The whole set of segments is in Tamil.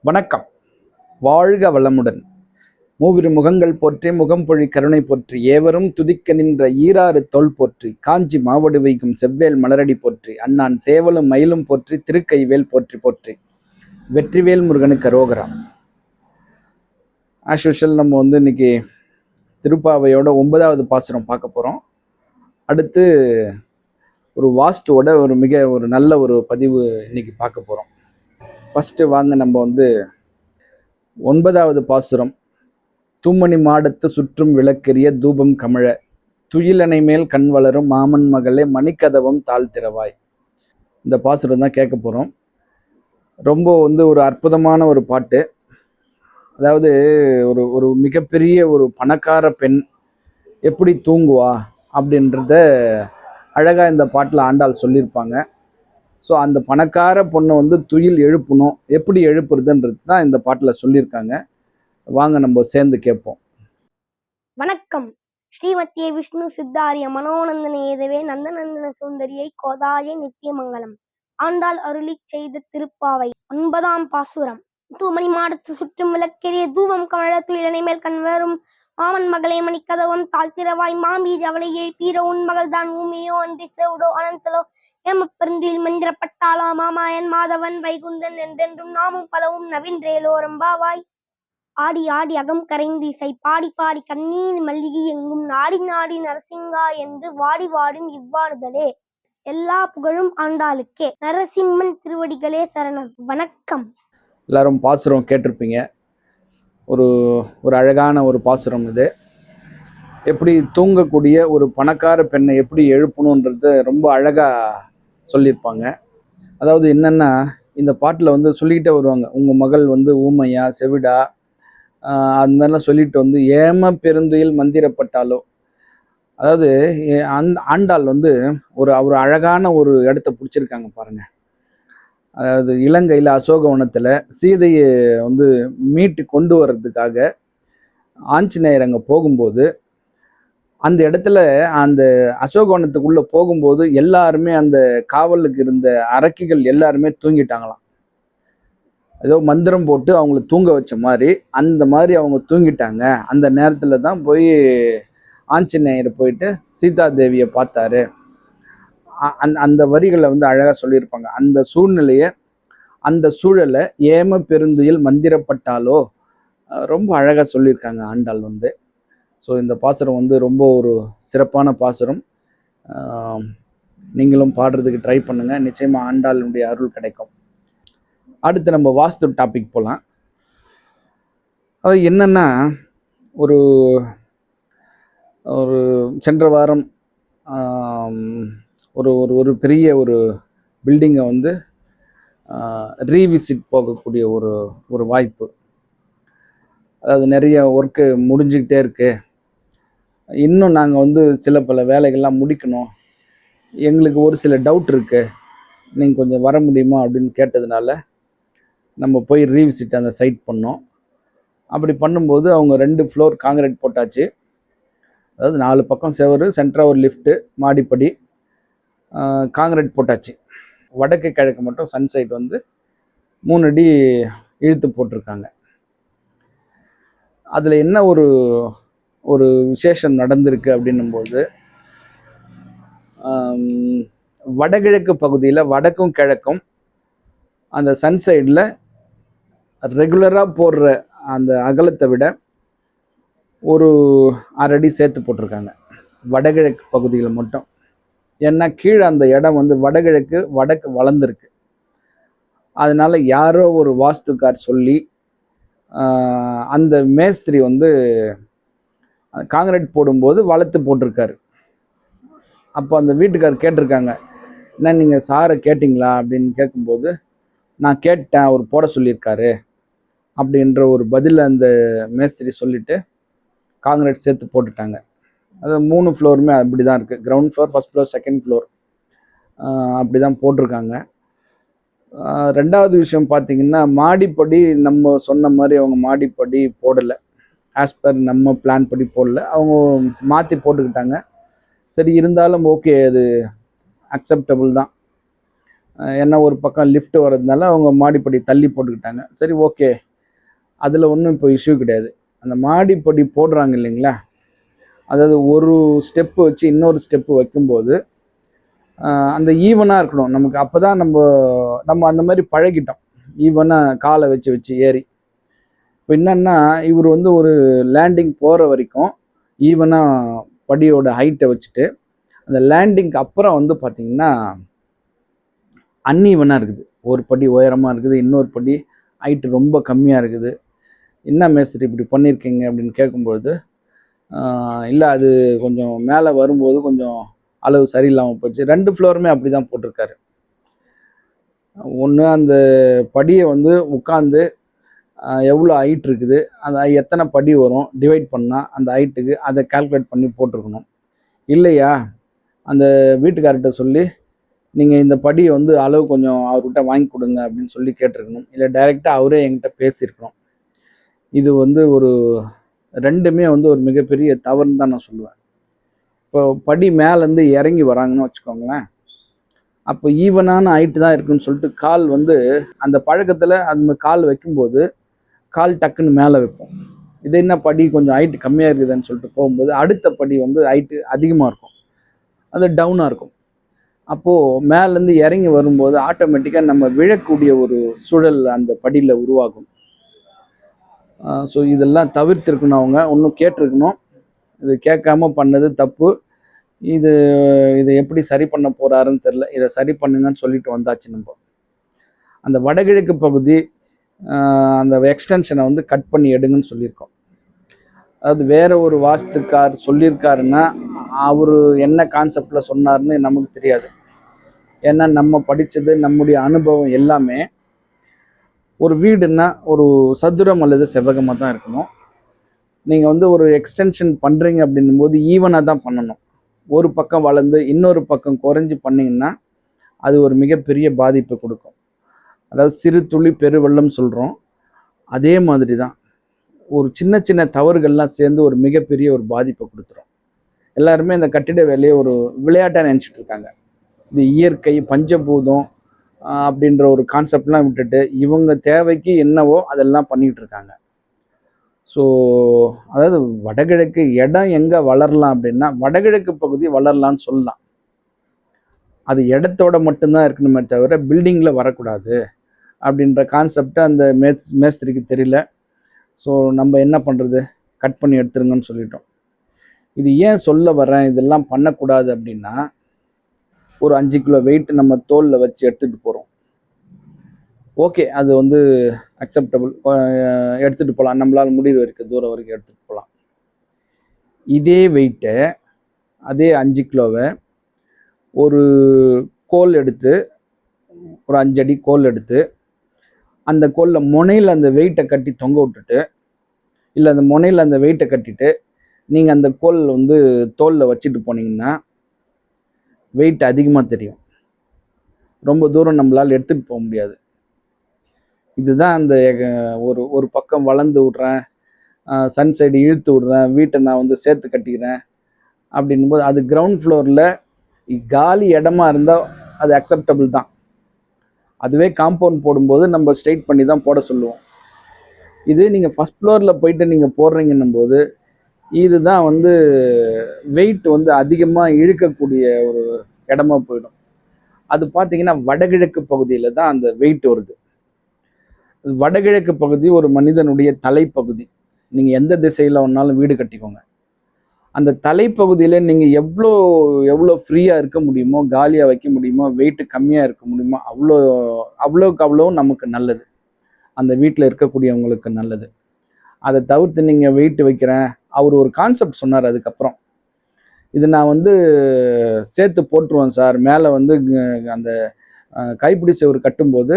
வணக்கம். வாழ்க வளமுடன். மூவிரு முகங்கள் போற்றி முகம்பொழி கருணை போற்றி ஏவரும் துதிக்க நின்ற ஈராறு தோள் போற்றி காஞ்சி மாவடு வைக்கும் செவ்வேல் மலரடி போற்றி அண்ணான் சேவலும் மயிலும் போற்றி திருக்கைவேல் போற்றி போற்றி வெற்றிவேல் முருகனுக்கு அரோகரா. ஆஸ் யூஷுவல் நம்ம இன்னைக்கு திருப்பாவையோட 9வது பாசுரம் பார்க்க போகிறோம். அடுத்து ஒரு வாஸ்துவோட ஒரு நல்ல ஒரு பதிவு இன்னைக்கு பார்க்க போகிறோம். ஃபஸ்ட்டு வாங்க நம்ம 9வது பாசுரம். தூமணி மாடத்து சுற்றும் விளக்கெரிய தூபம் கமழ துயிலணை மேல் கண் வளரும் மாமன் மகளே மணிக்கதவம் தாழ்த்திரவாய். இந்த பாசுரம் தான் கேட்க போகிறோம். ரொம்ப ஒரு அற்புதமான ஒரு பாட்டு. அதாவது ஒரு ஒரு மிகப்பெரிய ஒரு பணக்கார பெண் எப்படி தூங்குவா அப்படின்றத அழகாக இந்த பாட்டில் ஆண்டாள் சொல்லியிருப்பாங்க. ஸோ அந்த பணக்கார பொண்ணை துயில் எழுப்பணும், எப்படி எழுப்புறதுன்றது தான் இந்த பாட்டில் சொல்லியிருக்காங்க. வாங்க நம்ம சேர்ந்து கேட்போம். வணக்கம். ஸ்ரீமத்திய விஷ்ணு சித்தாரிய மனோநந்தன ஏதவே நந்தநந்தன சுந்தரியை கோதாயை நித்தியமங்கலம். ஆண்டாள் அருளி செய்த திருப்பாவை 9ஆம் பாசுரம். தூமணி மாடத்து சுற்றும் விளக்கெரிய தூபம் கமழ துயிலணை மேல் கண் வரும் மாமன் மகளே மணிக்கதவம் தாழ்த்திரவாய். மாம்பீர் அவளை எழுப்பீரோ உன் மகள் தான் ஊமையோ அன்றி செவிடோ அனந்தலோ ஏமப்பெருந்துயில் மந்திரப்பட்டாளோ மாமாயன் மாதவன் வைகுந்தன் என்றென்றும் நாமும் பலவும் நவீன்றேலோ ரம்பாவாய். ஆடி ஆடி அகம் கரைந்து இசை பாடி பாடி கண்ணீர் மல்லிகை எங்கும் நாடி நாடி நரசிங்கா என்று வாடி வாடும் இவ்வாறுதலே. எல்லா புகழும் ஆண்டாளுக்கே. நரசிம்மன் திருவடிகளே சரணம். வணக்கம். எல்லாரும் பாசுரம் கேட்டிருப்பீங்க. ஒரு ஒரு அழகான ஒரு பாசுரம் இது. எப்படி தூங்கக்கூடிய ஒரு பணக்கார பெண்ணை எப்படி எழுப்பணுன்றது ரொம்ப அழகாக சொல்லியிருப்பாங்க. அதாவது என்னென்னா, இந்த பாட்டில் சொல்லிக்கிட்டே வருவாங்க, உங்கள் மகள் ஊமையா செவிடா அந்த மாதிரிலாம் சொல்லிட்டு ஏம பெருந்துயில் மந்திரப்பட்டாலோ. அதாவது ஆண்டாள் ஒரு அழகான ஒரு இடத்த பிடிச்சிருக்காங்க பாருங்க. அதாவது இலங்கையில் அசோகவனத்தில் சீதையை மீட்டு கொண்டு வர்றதுக்காக ஆஞ்சநேயர் அங்கே போகும்போது அந்த இடத்துல அந்த அசோகவனத்துக்குள்ளே போகும்போது எல்லாருமே அந்த காவலுக்கு இருந்த அரக்கிகள் எல்லாருமே தூங்கிட்டாங்களாம். ஏதோ மந்திரம் போட்டு அவங்கள தூங்க வச்ச மாதிரி அந்த மாதிரி அவங்க தூங்கிட்டாங்க. அந்த நேரத்தில் தான் போய் ஆஞ்சநேயர் போயிட்டு சீதா தேவியை பார்த்தாரு. அந்த வரிகளை அழகாக சொல்லியிருப்பாங்க. அந்த சூழ்நிலையை, அந்த சூழலை ஏம பெருந்துயில் மந்திரப்பட்டாலோ ரொம்ப அழகாக சொல்லியிருக்காங்க ஆண்டாள். ஸோ இந்த பாசுரம் ரொம்ப ஒரு சிறப்பான பாசுரம். நீங்களும் பாடுறதுக்கு ட்ரை பண்ணுங்கள், நிச்சயமாக ஆண்டாளுடைய அருள் கிடைக்கும். அடுத்து நம்ம வாஸ்து டாபிக் போகலாம். அது என்னன்னா, ஒரு ஒரு சென்ற வாரம் ஒரு ஒரு ஒரு பெரிய ஒரு பில்டிங்கை ரீவிசிட் போகக்கூடிய ஒரு ஒரு வாய்ப்பு. அதாவது நிறைய ஒர்க்கு முடிஞ்சுக்கிட்டே இருக்கு. இன்னும் நாங்கள் சில பல வேலைகள்லாம் முடிக்கணும், எங்களுக்கு ஒரு சில டவுட் இருக்கு, நீங்கள் கொஞ்சம் வர முடியுமா அப்படின்னு கேட்டதுனால நம்ம போய் ரீவிசிட் அந்த சைட் பண்ணோம். அப்படி பண்ணும்போது அவங்க 2 ஃப்ளோர் காங்கிரீட் போட்டாச்சு. அதாவது 4 பக்கம் செவரு, சென்டராக ஒரு லிஃப்ட்டு, மாடிப்படி, காங்கிரீட் போட்டாச்சு. வடக்கு கிழக்கு மட்டும் சன்சைட் 3 அடி இழுத்து போட்டிருக்காங்க. அதில் என்ன ஒரு ஒரு விசேஷம் நடந்திருக்கு அப்படின்னும்போது, வடகிழக்கு பகுதியில் வடக்கும் கிழக்கும் அந்த சன்சைடில் ரெகுலராக போடுற அந்த அகலத்தை விட ஒரு 6 அடி சேர்த்து போட்டிருக்காங்க வடகிழக்கு பகுதியில் மட்டும். ஏன்னா கீழே அந்த இடம் வடக்கு வளர்ந்துருக்கு. அதனால யாரோ ஒரு வாஸ்துக்கார் சொல்லி அந்த மேஸ்திரி காங்கிரீட் போடும்போது வளர்த்து போட்டிருக்காரு. அப்போ அந்த வீட்டுக்கார் கேட்டிருக்காங்க, என்ன நீங்கள் சாரை கேட்டிங்களா அப்படின்னு கேட்கும்போது, நான் கேட்டேன், அவர் போட சொல்லியிருக்காரு அப்படின்ற ஒரு பதில் அந்த மேஸ்திரி சொல்லிட்டு காங்கிரீட் சேர்த்து போட்டுட்டாங்க. அது 3 ஃப்ளோருமே அப்படி தான் இருக்குது. Ground floor, first floor, second floor அப்படி தான் போட்டிருக்காங்க. 2வது விஷயம் பார்த்தீங்கன்னா, மாடிப்படி நம்ம சொன்ன மாதிரி அவங்க மாடிப்படி போடலை. ஆஸ் பர் நம்ம பிளான் படி போடல, அவங்க மாற்றி போட்டுக்கிட்டாங்க. சரி, இருந்தாலும் ஓகே, அது அக்செப்டபுள் தான். ஏன்னா ஒரு பக்கம் லிஃப்ட் வர்றதுனால அவங்க மாடிப்படி தள்ளி போட்டுக்கிட்டாங்க. சரி, ஓகே, அதில் ஒன்றும் இப்போ இஷ்யூ கிடையாது. அந்த மாடிப்படி போடுறாங்க இல்லைங்களா, அதாவது ஒரு ஸ்டெப்பு வச்சு இன்னொரு ஸ்டெப்பு வைக்கும்போது அந்த ஈவனாக இருக்கணும் நமக்கு. அப்போ தான் நம்ம அந்த மாதிரி பழகிட்டோம், ஈவனாக காலை வச்சு வச்சு ஏறி. இப்போ என்னன்னா, இவர் வந்து ஒரு லேண்டிங் போகிற வரைக்கும் ஈவனாக படியோட ஹைட்டை வச்சுட்டு, அந்த லேண்டிங்க்கு அப்புறம் வந்து பார்த்தீங்கன்னா அன்ஈவனாக இருக்குது. ஒரு படி உயரமாக இருக்குது, இன்னொரு படி ஹைட்டு ரொம்ப கம்மியாக இருக்குது. என்ன மேஸ்திரி இப்படி பண்ணியிருக்கீங்க அப்படின்னு கேட்கும்பொழுது, இல்லை, அது கொஞ்சம் மேலே வரும்போது கொஞ்சம் அளவு சரியில்லாமல் போச்சு. 2 ஃப்ளோருமே அப்படி தான் போட்டிருக்காரு. ஒன்று அந்த படியை வந்து உட்காந்து எவ்வளோ ஹைட் இருக்குது, அந்த எத்தனை படி வரும் டிவைட் பண்ணால் அந்த ஹைட்டுக்கு அதை கால்குலேட் பண்ணி போட்டிருக்கணும். இல்லையா, அந்த வீட்டுக்கார்கிட்ட சொல்லி நீங்கள் இந்த படியை வந்து அளவு கொஞ்சம் அவர்கிட்ட வாங்கி கொடுங்க அப்படின்னு சொல்லி கேட்டிருக்கணும். இல்லை டைரெக்டாக அவரே என்கிட்ட பேசியிருக்கணும். இது வந்து ஒரு 2மே வந்து ஒரு மிகப்பெரிய தவறுன்னு தான் நான் சொல்லுவேன். இப்போ படி மேலேருந்து இறங்கி வராங்கன்னு வச்சுக்கோங்களேன், அப்போ ஈவனான ஹைட்டு தான் இருக்குன்னு சொல்லிட்டு கால் வந்து அந்த பழக்கத்தில் அந்த கால் வைக்கும்போது கால் டக்குன்னு மேலே வைப்போம். இது என்ன படி கொஞ்சம் ஹைட்டு கம்மியாக இருக்குதுன்னு சொல்லிட்டு போகும்போது அடுத்த படி வந்து ஹைட்டு அதிகமாக இருக்கும், அது டவுனாக இருக்கும். அப்போது மேலேருந்து இறங்கி வரும்போது ஆட்டோமேட்டிக்காக நம்ம விழக்கூடிய ஒரு சூழல் அந்த படியில் உருவாகும். ஸோ இதெல்லாம் தவிர்த்திருக்கணும். அவங்க இன்னும் கேட்டிருக்கணும். இது கேட்காம பண்ணது தப்பு. இதை எப்படி சரி பண்ண போகிறாருன்னு தெரில. இதை சரி பண்ணுங்கன்னு சொல்லிட்டு வந்தாச்சு நம்ம. அந்த வடகிழக்கு பகுதி அந்த எக்ஸ்டென்ஷனை வந்து கட் பண்ணி எடுங்கன்னு சொல்லியிருக்கோம். அதாவது வேற ஒரு வாஸ்துக்கார் சொல்லியிருக்காருன்னா அவர் என்ன கான்செப்டில் சொன்னார்னு நமக்கு தெரியாது. ஏன்னா நம்ம படித்தது நம்முடைய அனுபவம் எல்லாமே ஒரு வீடுன்னா ஒரு சதுரம் அல்லது செவ்வகமாக தான் இருக்கணும். நீங்கள் வந்து ஒரு எக்ஸ்டென்ஷன் பண்ணுறீங்க அப்படின்னும் போது ஈவனாக தான் பண்ணணும். ஒரு பக்கம் வளர்ந்து இன்னொரு பக்கம் குறைஞ்சி பண்ணிங்கன்னா அது ஒரு மிகப்பெரிய பாதிப்பை கொடுக்கும். அதாவது சிறு துளி பெருவெள்ளம் சொல்கிறோம், அதே மாதிரி தான் ஒரு சின்ன சின்ன தவறுகள்லாம் சேர்ந்து ஒரு மிகப்பெரிய ஒரு பாதிப்பை கொடுத்துரும். எல்லாருமே இந்த கட்டிட வேலையை ஒரு விளையாட்டாக நினச்சிட்டு இருக்காங்க. இது இயற்கை பஞ்சபூதம் அப்படின்ற ஒரு கான்செப்ட்லாம் விட்டுட்டு இவங்க தேவைக்கு என்னவோ அதெல்லாம் பண்ணிகிட்டு இருக்காங்க. ஸோ அதாவது வடகிழக்கு இடம் எங்கே வளரலாம் அப்படின்னா வடகிழக்கு பகுதி வளரலான்னு சொல்லலாம். அது இடத்தோட மட்டும்தான் இருக்கணுமே தவிர பில்டிங்கில் வரக்கூடாது அப்படின்ற கான்செப்டை அந்த மேஸ்திரிக்கு தெரியல. ஸோ நம்ம என்ன பண்ணுறது, கட் பண்ணி எடுத்துருங்கன்னு சொல்லிட்டோம். இது ஏன் சொல்ல வரேன், இதெல்லாம் பண்ணக்கூடாது அப்படின்னா, ஒரு 5 கிலோ வெயிட் நம்ம தோலில் வச்சு எடுத்துகிட்டு போகிறோம். ஓகே, அது வந்து அக்செப்டபுள், எடுத்துகிட்டு போகலாம், நம்மளால் முடிவு வரைக்கும் தூரம் வரைக்கும் எடுத்துகிட்டு போகலாம். இதே வெயிட்டை, அதே 5 கிலோவை ஒரு கோல் எடுத்து, ஒரு 5 அடி கோல் எடுத்து அந்த கோலில் முனையில் அந்த வெயிட்டை கட்டி தொங்க விட்டுட்டு, இல்லை அந்த முனையில் அந்த வெயிட்டை கட்டிட்டு நீங்கள் அந்த கோல் வந்து தோலில் வச்சுட்டு போனீங்கன்னா வெயிட் அதிகமாக தெரியும். ரொம்ப தூரம் நம்மளால் எடுத்துகிட்டு போக முடியாது. இதுதான் அந்த ஒரு பக்கம் வளர்ந்து விட்றேன், சன் சைடு இழுத்து விட்றேன், வீட்டை நான் வந்து சேர்த்து கட்டிக்கிறேன் அப்படின்னும்போது அது கிரவுண்ட் ஃப்ளோரில் காலி இடமா இருந்தால் அது அக்செப்டபிள் தான். அதுவே காம்பவுண்ட் போடும்போது நம்ம ஸ்ட்ரெயிட் பண்ணி தான் போட சொல்லுவோம். இது நீங்கள் ஃபஸ்ட் ஃப்ளோரில் போயிட்டு நீங்கள் போடுறீங்கன்னும் போது இதுதான் வந்து வெயிட் வந்து அதிகமாக இழுக்கக்கூடிய ஒரு இடமா போயிடும். அது பார்த்தீங்கன்னா வடகிழக்கு பகுதியில் தான் அந்த வெயிட் வருது. வடகிழக்கு பகுதி ஒரு மனிதனுடைய தலைப்பகுதி. நீங்கள் எந்த திசையில் ஒன்றாலும் வீடு கட்டிக்கோங்க, அந்த தலைப்பகுதியில் நீங்கள் எவ்வளோ ஃப்ரீயாக இருக்க முடியுமோ, காலியாக வைக்க முடியுமோ, வெயிட்டு கம்மியாக இருக்க முடியுமோ அவ்வளோக்கு அவ்வளோ நமக்கு நல்லது, அந்த வீட்டில் இருக்கக்கூடியவங்களுக்கு நல்லது. அதை தவிர்த்து நீங்கள் வெயிட் வைக்கிறேன், அவர் ஒரு கான்செப்ட் சொன்னார். அதுக்கப்புறம் இது நான் வந்து சேர்த்து போட்டுருவேன் சார், மேலே வந்து அந்த கைப்பிடி செவுரு கட்டும்போது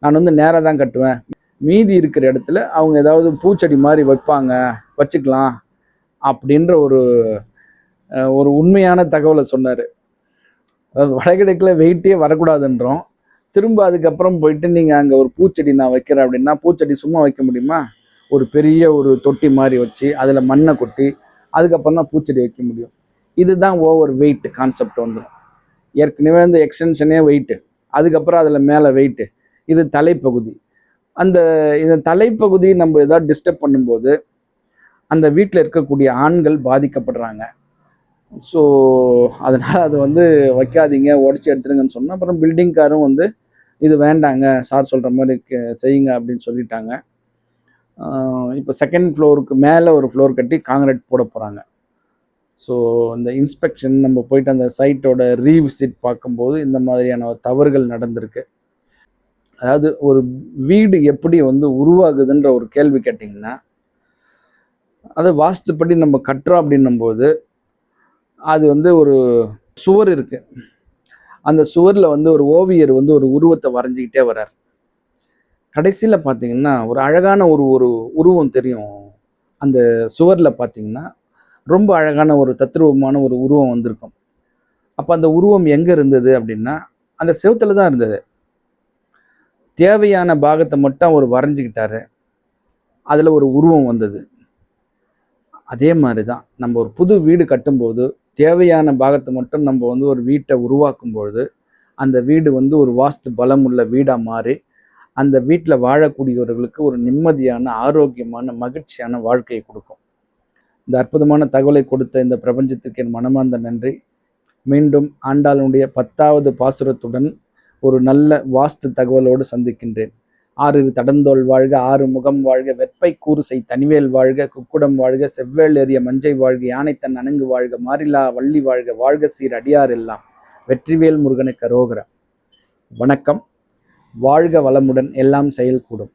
நான் வந்து நேராக தான் கட்டுவேன், மீதி இருக்கிற இடத்துல அவங்க ஏதாவது பூச்செடி மாதிரி வச்சுக்கலாம் அப்படின்ற ஒரு உண்மையான தகவலை சொன்னார். அதாவது வடகிழக்கில் வெயிட்டே வரக்கூடாதுன்றோம், திரும்ப அதுக்கப்புறம் போயிட்டு நீங்கள் அங்கே ஒரு பூச்செடி நான் வைக்கிறேன் அப்படின்னா பூச்செடி சும்மா வைக்க முடியுமா? ஒரு பெரிய ஒரு தொட்டி மாதிரி வச்சு அதில் மண்ணை கொட்டி அதுக்கப்புறம் தான் பூச்செடி வைக்க முடியும். இதுதான் ஓவர் வெயிட் கான்செப்ட் வந்துடும். ஏற்கனவே அந்த எக்ஸ்டென்ஷனே வெயிட்டு, அதுக்கப்புறம் அதில் மேலே வெயிட்டு, இது தலைப்பகுதி. அந்த இந்த தலைப்பகுதி நம்ம ஏதாவது டிஸ்டர்ப் பண்ணும்போது அந்த வீட்டில் இருக்கக்கூடிய ஆண்கள் பாதிக்கப்படுறாங்க. ஸோ அதனால் அது வந்து வைக்காதீங்க, உடச்சி எடுத்துருங்கன்னு சொன்னால் அப்புறம் பில்டிங்காரும் வந்து இது வேண்டாங்க சார் சொல்கிற மாதிரி செய்யுங்க அப்படின்னு சொல்லிட்டாங்க. இப்போ செகண்ட் ஃப்ளோருக்கு மேலே ஒரு ஃப்ளோர் கட்டி காங்கிரீட் போட போகிறாங்க. ஸோ இந்த இன்ஸ்பெக்ஷன் நம்ம போயிட்டு அந்த சைட்டோட ரீவிசிட் பார்க்கும்போது இந்த மாதிரியான தவறுகள் நடந்திருக்கு. அதாவது ஒரு வீடு எப்படி வந்து உருவாகுதுன்ற ஒரு கேள்வி கேட்டிங்கன்னா, அதை வாஸ்துப்படி நம்ம கட்டுறோம் அப்படின்னும்போது அது வந்து ஒரு சுவர் இருக்கு. அந்த சுவரில் வந்து ஒரு ஓவியர் வந்து ஒரு உருவத்தை வரைஞ்சிக்கிட்டே வர்றார். கடைசியில் பார்த்தீங்கன்னா ஒரு அழகான ஒரு ஒரு உருவம் தெரியும். அந்த சுவரில் பார்த்தீங்கன்னா ரொம்ப அழகான ஒரு தத்ரூபமான ஒரு உருவம் வந்திருக்கும். அப்போ அந்த உருவம் எங்கே இருந்தது அப்படின்னா அந்த செவுத்துல தான் இருந்தது. தேவையான பாகத்தை மட்டும் அவர் வரைஞ்சிக்கிட்டாரு, அதில் ஒரு உருவம் வந்தது. அதே மாதிரி தான் நம்ம ஒரு புது வீடு கட்டும்போது தேவையான பாகத்தை மட்டும் நம்ம வந்து ஒரு வீட்டை உருவாக்கும் பொழுது அந்த வீடு வந்து ஒரு வாஸ்து பலம் உள்ள வீடாக மாறி அந்த வீட்டில் வாழக்கூடியவர்களுக்கு ஒரு நிம்மதியான, ஆரோக்கியமான, மகிழ்ச்சியான வாழ்க்கையை கொடுக்கும். இந்த அற்புதமான தகவலை கொடுத்த இந்த பிரபஞ்சத்திற்கு என் மனமார்ந்த நன்றி. மீண்டும் ஆண்டாளுடைய 10வது பாசுரத்துடன் ஒரு நல்ல வாஸ்து தகவலோடு சந்திக்கின்றேன். ஆறிரு தடந்தோள் வாழ்க, ஆறு முகம் வாழ்க, வெற்பை கூறுசை தனிவேல் வாழ்க, குக்குடம் வாழ்க, செவ்வேள் எறிய மஞ்சை வாழ்க, யானைத்தன் அணங்கு வாழ்க, மாறிலா வள்ளி வாழ்க, வாழ்க சீர் அடியார் எல்லாம், வெற்றிவேல் முருகனுக்கு அரோகரா. வணக்கம். வாழ்க வளமுடன், எல்லாம் செயல் கூடும்.